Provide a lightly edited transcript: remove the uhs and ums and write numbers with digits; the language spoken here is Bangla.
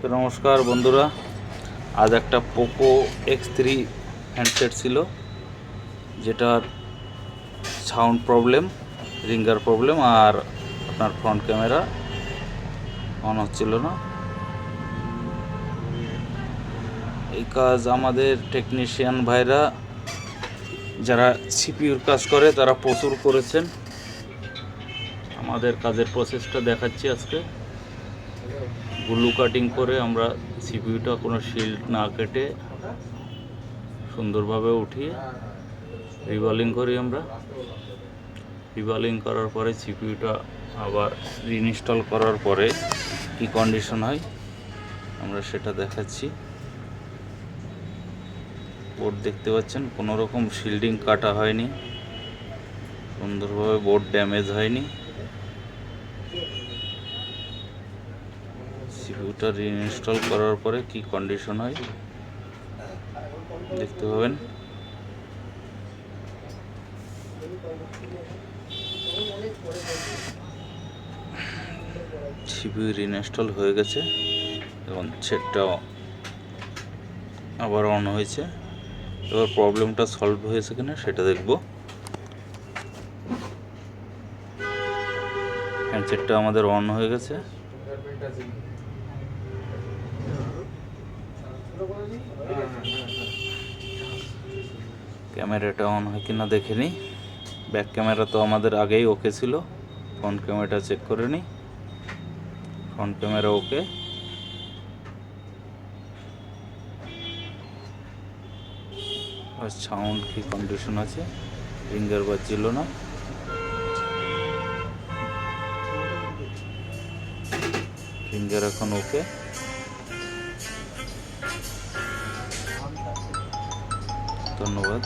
তো নমস্কার বন্ধুরা, আজ একটা পোকো X3 হ্যান্ডসেট ছিল, যেটার সাউন্ড প্রবলেম, রিঙ্গার প্রবলেম, আর আপনার ফ্রন্ট ক্যামেরা অন হচ্ছিল না। এই কাজ আমাদের টেকনিশিয়ান ভাইরা যারা সিপিইউর কাজ করে তারা প্রচুর করেছেন। আমাদের কাজের প্রসেসটা দেখাচ্ছি আজকে। গ্লু কাটিং করে আমরা সিপিইউটা কোনো শিল্ড না কেটে সুন্দরভাবে উঠিয়ে রিবলিং করি। আমরা রিবলিং করার পরে সিপিইউটা আবার রিইনস্টল করার পরে কি কন্ডিশন হয় আমরা সেটা দেখাচ্ছি। বোর্ড দেখতে পাচ্ছেন, কোনো রকম শিল্ডিং কাটা হয়নি, সুন্দরভাবে বোর্ড ড্যামেজ হয়নি। সিপিইউটা রিইনস্টল করার পরে কি কন্ডিশন হয় দেখতে পাবেন। সিপিইউ রিইনস্টল হয়ে গেছে এবং সেটটাও আবার অন হয়েছে। এবার প্রবলেমটা সলভ হয়েছে কিনা সেটা দেখব। হ্যান্ডসেটটা আমাদের অন হয়ে গেছে। ক্যামেরাটা অন হয় কিনা দেখে নিই। ব্যাক ক্যামেরা তো আমাদের আগেই ওকে ছিল, ফ্রন্ট ক্যামেরাটা চেক করে নিই। Front camera okay. আর সাউন্ড কি কন্ডিশন আছে, রিঙ্গার বাজছিল না। রিঙ্গার এখন ওকে। ধন্যবাদ।